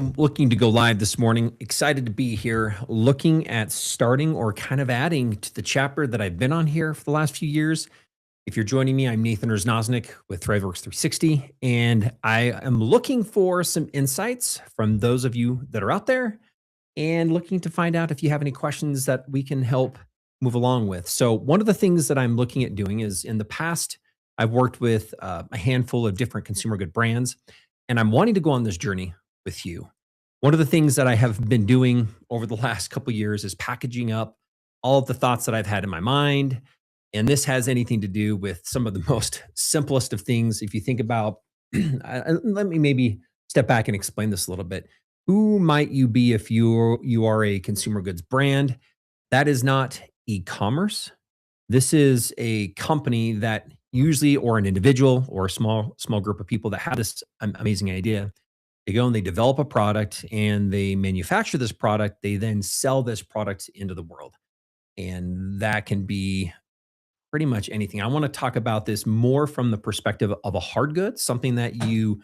I'm looking to go live this morning. Excited to be here, looking at starting or kind of adding to the chapter that I've been on here for the last few years. If you're joining me, I'm Nathan Erznosnik with ThriveWorks 360, and I am looking for some insights from those of you that are out there and looking to find out if you have any questions that we can help move along with. So, one of the things that I'm looking at doing is in the past, I've worked with a handful of different consumer good brands, and I'm wanting to go on this journey with you. One of the things that I have been doing over the last couple of years is packaging up all of the thoughts that I've had in my mind. And this has anything to do with some of the most simplest of things. If you think about, let me maybe step back and explain this a little bit. Who might you be if you are a consumer goods brand? That is not e-commerce. This is a company that usually, or an individual or a small group of people that have this amazing idea. They go and they develop a product and they manufacture this product. They then sell this product into the world. And that can be pretty much anything. I want to talk about this more from the perspective of a hard good, something that you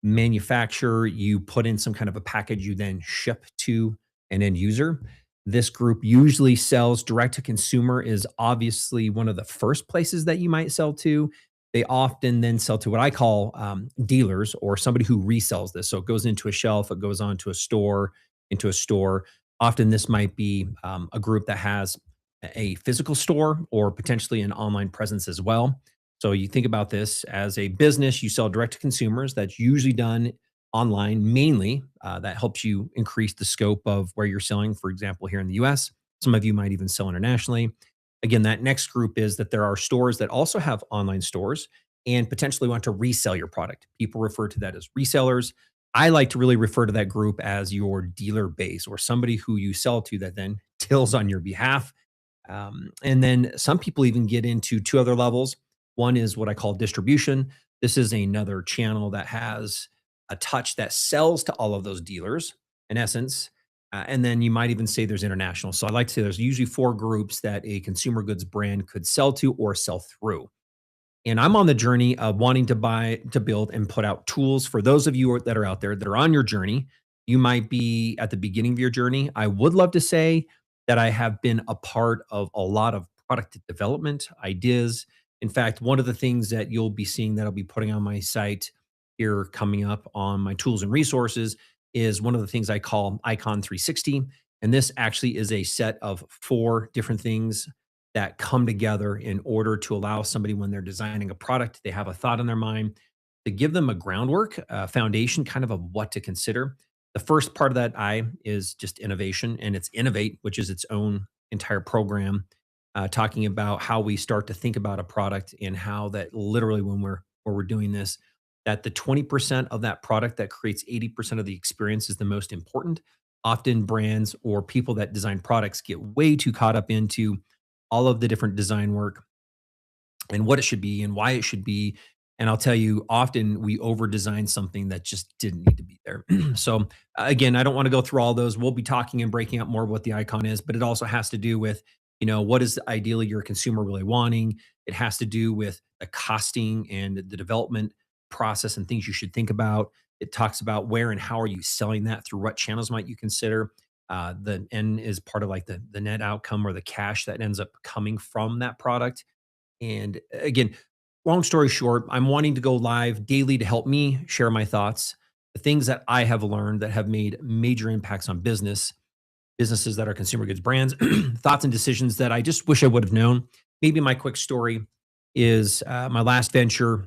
manufacture, you put in some kind of a package, you then ship to an end user. This group usually sells direct to consumer, is obviously one of the first places that you might sell to. They often then sell to what I call dealers or somebody who resells this. So it goes into a shelf, it goes onto a store, into a store. Often this might be a group that has a physical store or potentially an online presence as well. So you think about this as a business, you sell direct to consumers. That's usually done online mainly. That helps you increase the scope of where you're selling. For example, here in the US, some of you might even sell internationally. Again, that next group is that there are stores that also have online stores and potentially want to resell your product. People refer to that as resellers. I like to really refer to that group as your dealer base or somebody who you sell to that then tills on your behalf. And then some people even get into two other levels. One is what I call distribution. This is another channel that has a touch that sells to all of those dealers, in essence. And then you might even say there's international. So I like to say there's usually four groups that a consumer goods brand could sell to or sell through. And I'm on the journey of wanting to buy, to build, and put out tools for those of you that are out there that are on your journey. You might be at the beginning of your journey. I would love to say that I have been a part of a lot of product development ideas. In fact, one of the things that you'll be seeing that I'll be putting on my site here coming up on my tools and resources is one of the things I call Icon 360. And this actually is a set of four different things that come together in order to allow somebody when they're designing a product, they have a thought in their mind to give them a groundwork, a foundation kind of what to consider. The first part of that I is just innovation, and it's Innovate, which is its own entire program, talking about how we start to think about a product and how that literally when we're doing this, that the 20% of that product that creates 80% of the experience is the most important. Often brands or people that design products get way too caught up into all of the different design work and what it should be and why it should be. And I'll tell you, often we over design something that just didn't need to be there. So, again, I don't want to go through all those. We'll be talking and breaking out more of what the icon is, but it also has to do with, what is ideally your consumer really wanting? It has to do with the costing and the development process and things you should think about. It talks about where and how are you selling that through what channels might you consider. The N is part of like the net outcome or the cash that ends up coming from that product. And again, long story short, I'm wanting to go live daily to help me share my thoughts, the things that I have learned that have made major impacts on businesses that are consumer goods brands, thoughts and decisions that I just wish I would have known. Maybe my quick story is my last venture.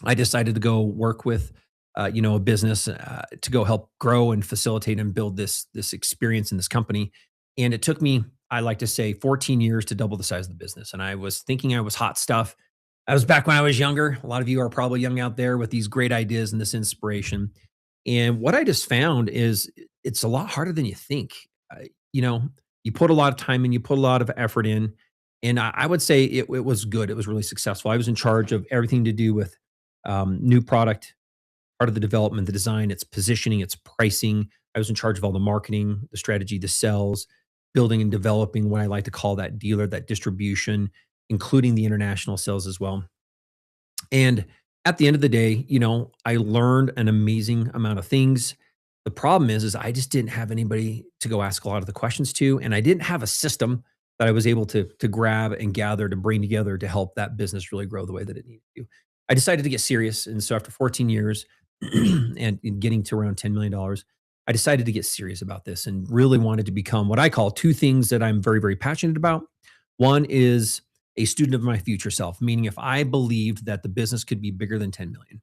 I decided to go work with, a business to go help grow and facilitate and build this experience in this company. And it took me, I like to say, 14 years to double the size of the business. And I was thinking I was hot stuff. I was back when I was younger. A lot of you are probably young out there with these great ideas and this inspiration. And what I just found is it's a lot harder than you think. You know, you put a lot of time in, you put a lot of effort in, and I would say it was good. It was really successful. I was in charge of everything to do with new product, part of the development, the design, its positioning, its pricing. I was in charge of all the marketing, the strategy, the sales, building and developing what I like to call that dealer, that distribution, including the international sales as well. And at the end of the day, I learned an amazing amount of things. The problem is I just didn't have anybody to go ask a lot of the questions to, and I didn't have a system that I was able to grab and gather to bring together to help that business really grow the way that it needed to. I decided to get serious, and so after 14 years and in getting to around $10 million, I decided to get serious about this and really wanted to become what I call two things that I'm very, very passionate about. One is a student of my future self, meaning if I believed that the business could be bigger than 10 million,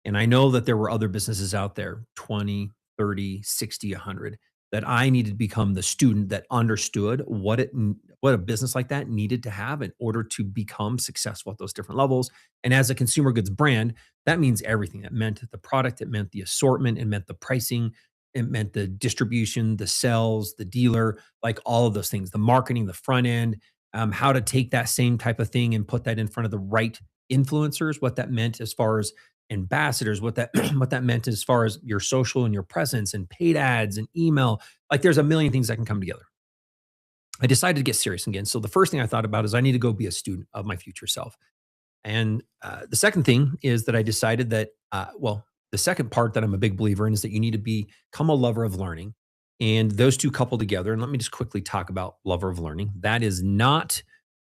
and I know that there were other businesses out there, 20, 30, 60, 100, that I needed to become the student that understood what a business like that needed to have in order to become successful at those different levels. And as a consumer goods brand, that means everything. That meant the product, it meant the assortment, it meant the pricing, it meant the distribution, the sales, the dealer, like all of those things, the marketing, the front end, how to take that same type of thing and put that in front of the right influencers, what that meant as far as ambassadors, what that what that meant as far as your social and your presence and paid ads and email. Like there's a million things that can come together. I decided to get serious again. So the first thing I thought about is I need to go be a student of my future self. And the second thing is that I decided that, the second part that I'm a big believer in is that you need to become a lover of learning. And those two coupled together, and let me just quickly talk about lover of learning. That is not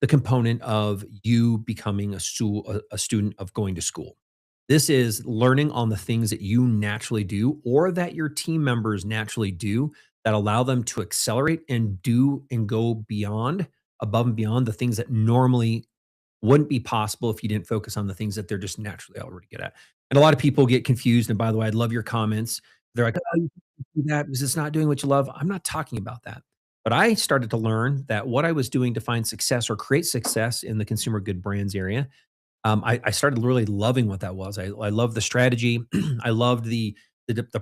the component of you becoming a student of going to school. This is learning on the things that you naturally do or that your team members naturally do that allow them to accelerate and do and go beyond, above and beyond the things that normally wouldn't be possible if you didn't focus on the things that they're just naturally already good at. And a lot of people get confused. And by the way, I'd love your comments. They're like, "Oh, you do that because it's not doing what you love." I'm not talking about that. But I started to learn that what I was doing to find success or create success in the consumer good brands area, I started really loving what that was. I loved the strategy. I loved the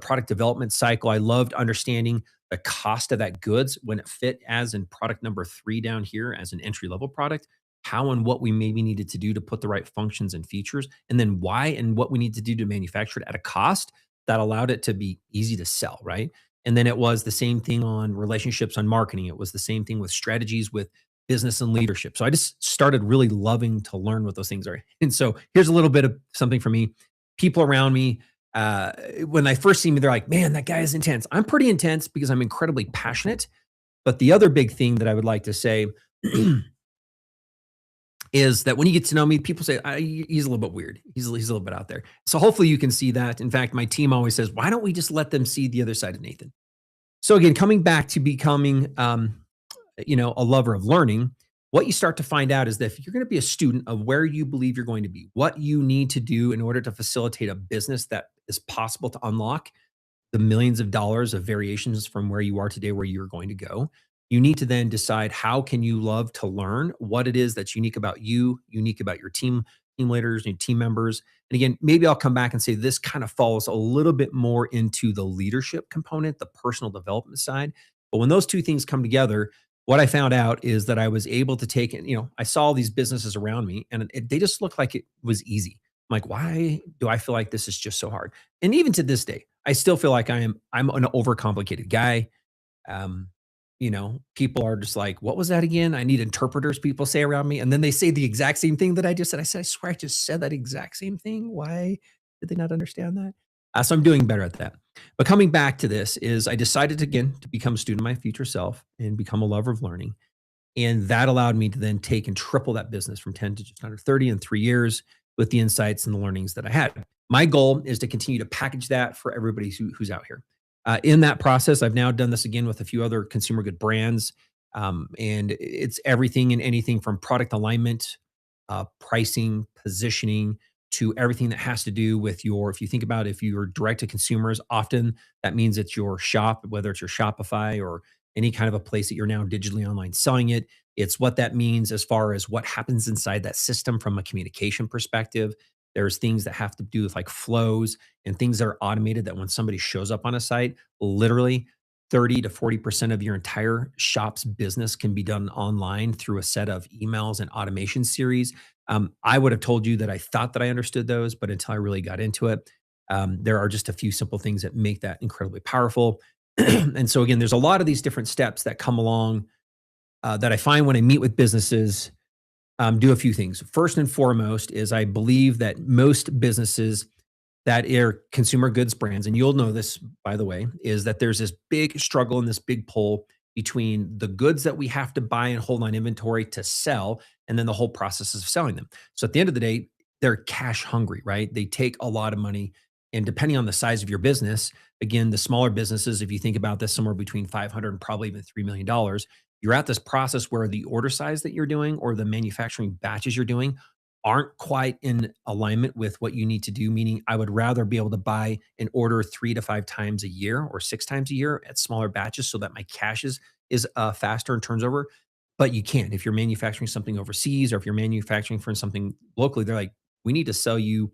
product development cycle. I loved understanding the cost of that goods when it fit as in product number 3 down here as an entry level product, how and what we maybe needed to do to put the right functions and features, and then why and what we need to do to manufacture it at a cost that allowed it to be easy to sell, right? And then it was the same thing on relationships on marketing. It was the same thing with strategies with business and leadership. So I just started really loving to learn what those things are. And so here's a little bit of something for me. People around me, when they first see me, they're like, man, that guy is intense. I'm pretty intense because I'm incredibly passionate. But the other big thing that I would like to say is that when you get to know me, people say, he's a little bit weird. He's a little bit out there. So hopefully you can see that. In fact, my team always says, why don't we just let them see the other side of Nathan? So again, coming back to becoming, a lover of learning, what you start to find out is that if you're going to be a student of where you believe you're going to be, what you need to do in order to facilitate a business that is possible to unlock the millions of dollars of variations from where you are today, where you're going to go, you need to then decide how can you love to learn what it is that's unique about you, unique about your team leaders, and your team members. And again, maybe I'll come back and say this kind of falls a little bit more into the leadership component, the personal development side. But when those two things come together, what I found out is that I was able to take it, I saw all these businesses around me and they just looked like it was easy. I'm like, why do I feel like this is just so hard? And even to this day, I still feel like I'm an overcomplicated guy. Um, people are just like, what was that again? I need interpreters, people say around me. And then they say the exact same thing that I just said. I said, I swear I just said that exact same thing. Why did they not understand that? So I'm doing better at that. But coming back to this is I decided again to become a student of my future self and become a lover of learning. And that allowed me to then take and triple that business from 10 to just under 30 in 3 years with the insights and the learnings that I had. My goal is to continue to package that for everybody who's out here. In that process, I've now done this again with a few other consumer good brands. And it's everything and anything from product alignment, pricing, positioning, to everything that has to do with if you think about if you're direct to consumers, often that means it's your shop, whether it's your Shopify or any kind of a place that you're now digitally online selling it. It's what that means as far as what happens inside that system from a communication perspective. There's things that have to do with like flows and things that are automated that when somebody shows up on a site, literally 30 to 40% of your entire shop's business can be done online through a set of emails and automation series. I would have told you that I thought that I understood those, but until I really got into it, there are just a few simple things that make that incredibly powerful. And so, again, there's a lot of these different steps that come along that I find when I meet with businesses. Do a few things. First and foremost is I believe that most businesses that are consumer goods brands, and you'll know this, by the way, is that there's this big struggle and this big pull between the goods that we have to buy and hold on inventory to sell, and then the whole process of selling them. So at the end of the day, they're cash hungry, right? They take a lot of money. And depending on the size of your business, again, the smaller businesses, if you think about this, somewhere between 500 and probably even $3 million, you're at this process where the order size that you're doing or the manufacturing batches you're doing aren't quite in alignment with what you need to do. Meaning, I would rather be able to buy and order 3 to 5 times a year or 6 times a year at smaller batches so that my cash is faster and turns over. But you can't if you're manufacturing something overseas or if you're manufacturing for something locally. They're like, we need to sell you.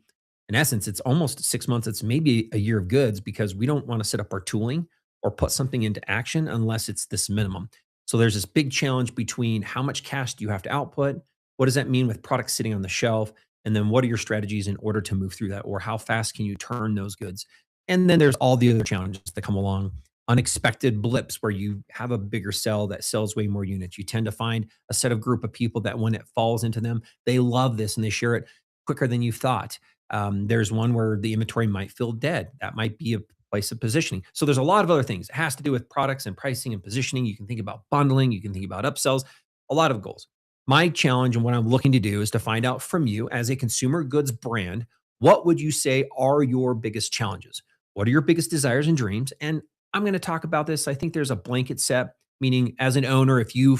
In essence, it's almost 6 months. It's maybe a year of goods because we don't want to set up our tooling or put something into action unless it's this minimum. So there's this big challenge between how much cash do you have to output? What does that mean with products sitting on the shelf? And then what are your strategies in order to move through that? Or how fast can you turn those goods? And then there's all the other challenges that come along, unexpected blips where you have a bigger sell that sells way more units. You tend to find a set of group of people that when it falls into them, they love this and they share it quicker than you thought. There's one where the inventory might feel dead. That might be a place of positioning. So there's a lot of other things. It has to do with products and pricing and positioning. You can think about bundling. You can think about upsells, a lot of goals. My challenge and what I'm looking to do is to find out from you as a consumer goods brand, what would you say are your biggest challenges? What are your biggest desires and dreams? And I'm going to talk about this. I think there's a blanket set, meaning as an owner, if you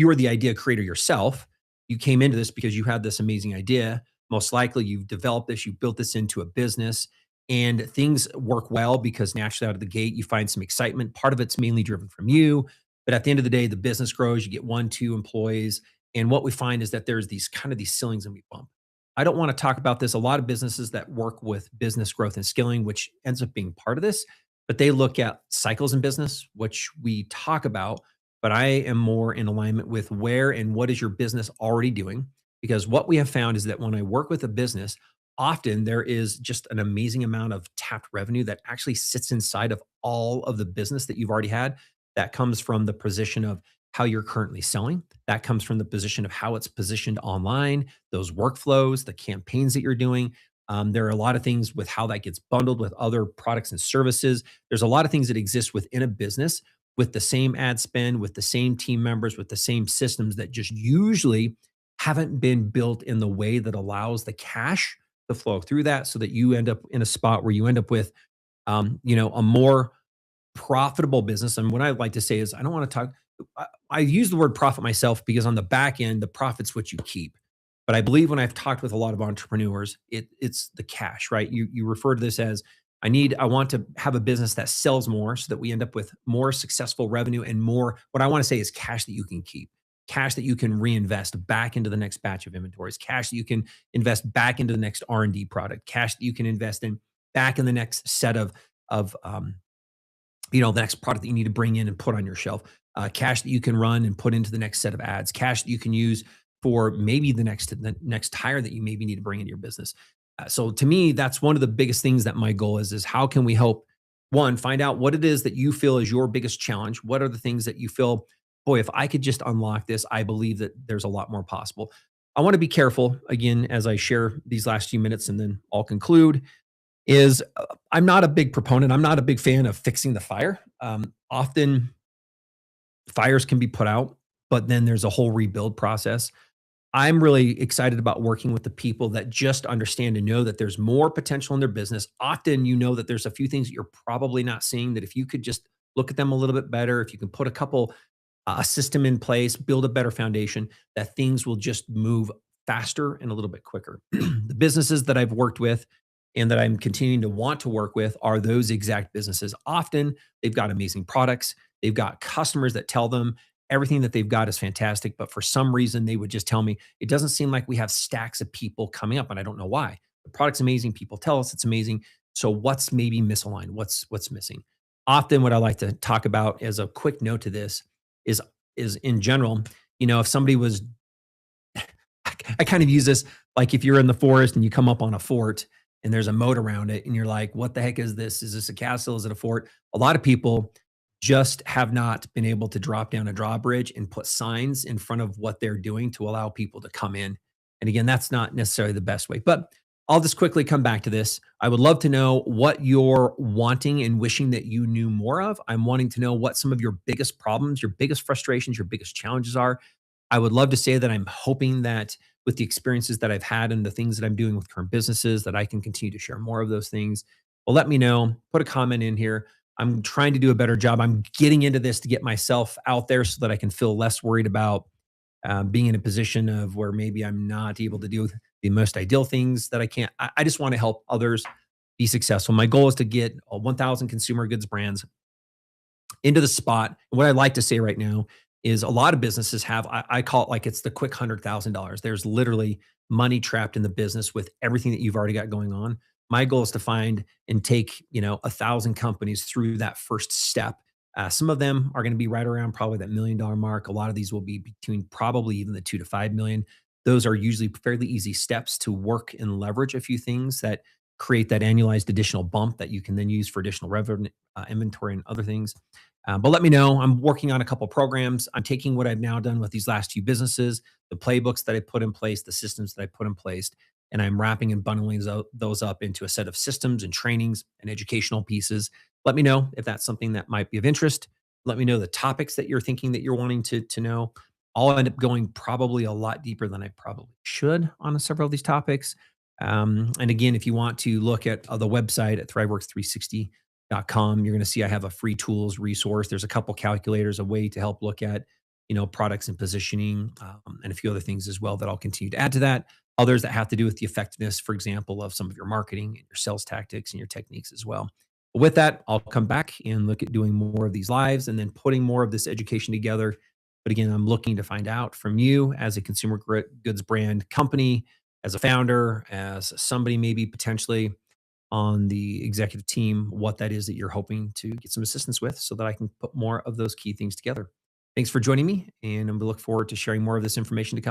were the idea creator yourself, you came into this because you had this amazing idea. Most likely you've developed this, you built this into a business, and things work well because naturally out of the gate, you find some excitement. Part of it's mainly driven from you. But at the end of the day, the business grows, you get 1, 2 employees. And what we find is that there's these ceilings and we bump. I don't want to talk about this. A lot of businesses that work with business growth and skilling, which ends up being part of this, but they look at cycles in business, which we talk about. But I am more in alignment with where and what is your business already doing? Because what we have found is that when I work with a business, often there is just an amazing amount of tapped revenue that actually sits inside of all of the business that you've already had. That comes from the position of how you're currently selling. That comes from the position of how it's positioned online, those workflows, the campaigns that you're doing. There are a lot of things with how that gets bundled with other products and services. There's a lot of things that exist within a business with the same ad spend, with the same team members, with the same systems that just usually haven't been built in the way that allows the cash to flow through that so that you end up in a spot where you end up with a more profitable business. And what I like to say is I don't want to talk, I use the word profit myself because on the back end, the profit's what you keep. But I believe when I've talked with a lot of entrepreneurs, it's the cash, right? You refer to this as I want to have a business that sells more so that we end up with more successful revenue and more, what I want to say is cash that you can keep, cash that you can reinvest back into the next batch of inventories, cash that you can invest back into the next R&D product, cash that you can invest in back in the next set of the next product that you need to bring in and put on your shelf, cash that you can run and put into the next set of ads, cash that you can use for maybe the next hire that you maybe need to bring into your business. So to me, that's one of the biggest things that my goal is how can we help one, find out what it is that you feel is your biggest challenge? What are the things that you feel, boy, if I could just unlock this, I believe that there's a lot more possible. I want to be careful again as I share these last few minutes and then I'll conclude is I'm not a big proponent. I'm not a big fan of fixing the fire. Often fires can be put out, but then there's a whole rebuild process. I'm really excited about working with the people that just understand and know that there's more potential in their business. Often, you know that there's a few things that you're probably not seeing that if you could just look at them a little bit better, if you can put a system in place, build a better foundation, that things will just move faster and a little bit quicker. The businesses that I've worked with and that I'm continuing to want to work with are those exact businesses. Often they've got amazing products. They've got customers that tell them everything that they've got is fantastic. But for some reason, they would just tell me, it doesn't seem like we have stacks of people coming up. And I don't know why. The product's amazing. People tell us it's amazing. So what's maybe misaligned? What's missing? Often what I like to talk about as a quick note to this is in general, if somebody was, I kind of use this like if you're in the forest and you come up on a fort and there's a moat around it and you're like, what the heck is this? Is this a castle? Is it a fort? A lot of people just have not been able to drop down a drawbridge and put signs in front of what they're doing to allow people to come in. And again, that's not necessarily the best way. But I'll just quickly come back to this. I would love to know what you're wanting and wishing that you knew more of. I'm wanting to know what some of your biggest problems, your biggest frustrations, your biggest challenges are. I would love to say that I'm hoping that with the experiences that I've had and the things that I'm doing with current businesses, that I can continue to share more of those things. Well, let me know. Put a comment in here. I'm trying to do a better job. I'm getting into this to get myself out there so that I can feel less worried about being in a position of where maybe I'm not able to do the most ideal things that I can't. I just want to help others be successful. My goal is to get 1,000 consumer goods brands into the spot. And what I like to say right now is a lot of businesses have, I call it like it's the quick $100,000. There's literally money trapped in the business with everything that you've already got going on. My goal is to find and take, 1,000 companies through that first step. Some of them are going to be right around probably that $1 million mark. A lot of these will be between probably even the 2 to 5 million. Those are usually fairly easy steps to work and leverage a few things that create that annualized additional bump that you can then use for additional revenue, inventory, and other things. But let me know. I'm working on a couple programs. I'm taking what I've now done with these last few businesses, the playbooks that I put in place, the systems that I put in place, and I'm wrapping and bundling those up into a set of systems and trainings and educational pieces. Let me know if that's something that might be of interest. Let me know the topics that you're thinking that you're wanting to know. I'll end up going probably a lot deeper than I probably should on several of these topics. And again, if you want to look at the website at thriveworks360.com, you're going to see I have a free tools resource. There's a couple calculators, a way to help look at, products and positioning, and a few other things as well that I'll continue to add to that. Others that have to do with the effectiveness, for example, of some of your marketing and your sales tactics and your techniques as well. But with that, I'll come back and look at doing more of these lives and then putting more of this education together. But again, I'm looking to find out from you as a consumer goods brand company, as a founder, as somebody maybe potentially on the executive team, what that is that you're hoping to get some assistance with so that I can put more of those key things together. Thanks for joining me, and I look forward to sharing more of this information to come.